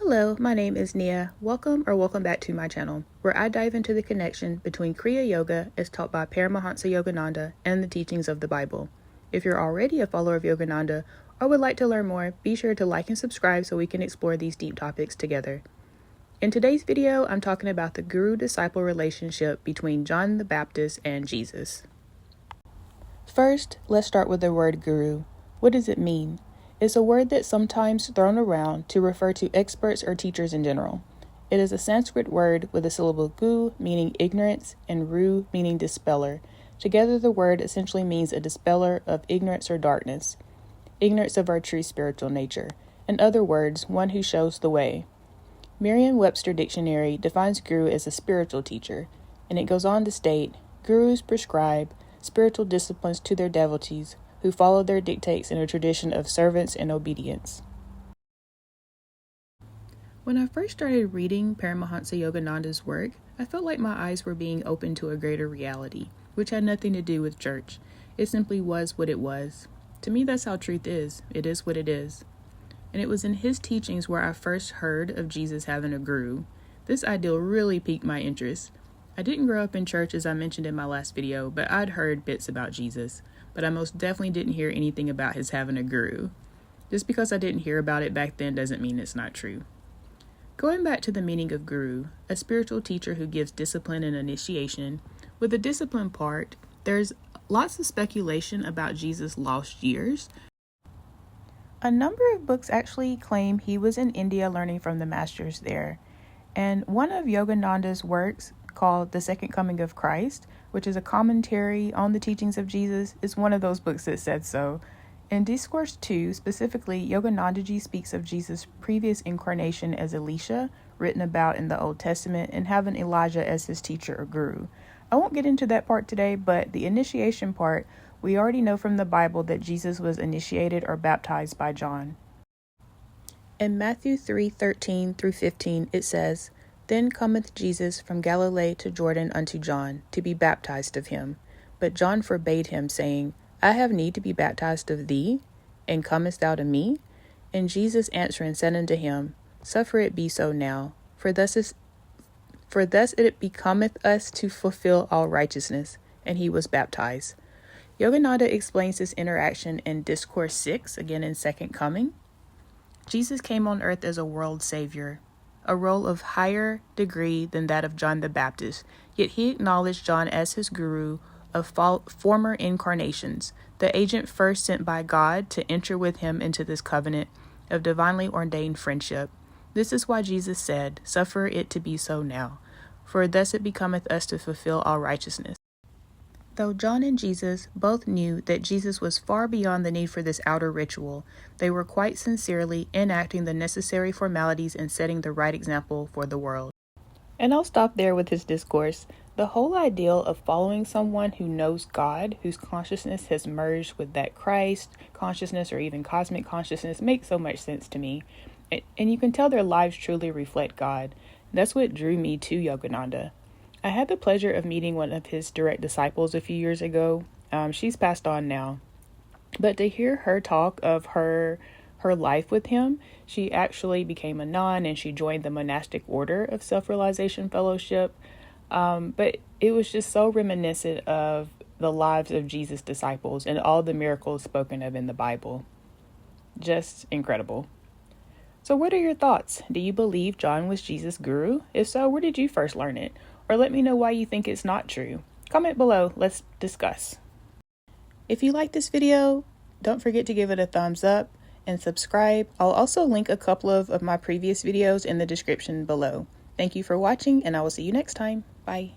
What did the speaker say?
Hello, my name is Nia. Welcome back to my channel, where I dive into the connection between Kriya Yoga as taught by Paramahansa Yogananda and the teachings of the Bible. If you're already a follower of Yogananda or would like to learn more, be sure to like and subscribe so we can explore these deep topics together. In today's video, I'm talking about the guru-disciple relationship between John the Baptist and Jesus. First, let's start with the word guru. What does it mean? It's a word that's sometimes thrown around to refer to experts or teachers in general. It is a Sanskrit word with the syllable gu meaning ignorance and ru meaning dispeller. Together, the word essentially means a dispeller of ignorance or darkness, ignorance of our true spiritual nature. In other words, one who shows the way. Merriam-Webster Dictionary defines guru as a spiritual teacher, and it goes on to state, gurus prescribe spiritual disciplines to their devotees, who follow their dictates in a tradition of servants and obedience. When I first started reading Paramahansa Yogananda's work, I felt like my eyes were being opened to a greater reality, which had nothing to do with church. It simply was what it was. To me, that's how truth is. It is what it is. And it was in his teachings where I first heard of Jesus having a guru. This ideal really piqued my interest. I didn't grow up in church as I mentioned in my last video, but I'd heard bits about Jesus. But I most definitely didn't hear anything about his having a guru. Just because I didn't hear about it back then doesn't mean it's not true. Going back to the meaning of guru, a spiritual teacher who gives discipline and initiation, with the discipline part, there's lots of speculation about Jesus' lost years. A number of books actually claim he was in India learning from the masters there. And one of Yogananda's works, called The Second Coming of Christ, which is a commentary on the teachings of Jesus, is one of those books that said so. In Discourse 2, specifically, Yoganandaji speaks of Jesus' previous incarnation as Elisha, written about in the Old Testament, and having Elijah as his teacher or guru. I won't get into that part today, but the initiation part, we already know from the Bible that Jesus was initiated or baptized by John. In Matthew 3:13 through 15, it says, Then cometh Jesus from Galilee to Jordan unto John, to be baptized of him. But John forbade him, saying, I have need to be baptized of thee, and comest thou to me? And Jesus answering said unto him, Suffer it be so now, for thus it becometh us to fulfill all righteousness. And he was baptized. Yogananda explains this interaction in Discourse 6, again in Second Coming. Jesus came on earth as a world savior, a role of higher degree than that of John the Baptist, yet he acknowledged John as his guru of former incarnations, the agent first sent by God to enter with him into this covenant of divinely ordained friendship. This is why Jesus said, Suffer it to be so now, for thus it becometh us to fulfill all righteousness. Though John and Jesus both knew that Jesus was far beyond the need for this outer ritual, they were quite sincerely enacting the necessary formalities and setting the right example for the world. And I'll stop there with his discourse. The whole ideal of following someone who knows God, whose consciousness has merged with that Christ consciousness or even cosmic consciousness, makes so much sense to me. And you can tell their lives truly reflect God. That's what drew me to Yogananda. I had the pleasure of meeting one of his direct disciples a few years ago. She's passed on now. But to hear her talk of her life with him, she actually became a nun and she joined the monastic order of Self-Realization Fellowship. But it was just so reminiscent of the lives of Jesus' disciples and all the miracles spoken of in the Bible. Just incredible. So what are your thoughts? Do you believe John was Jesus' guru? If so, where did you first learn it? Or let me know why you think it's not true. Comment below, let's discuss. If you like this video, don't forget to give it a thumbs up and subscribe. I'll also link a couple of my previous videos in the description below. Thank you for watching, and I will see you next time. Bye.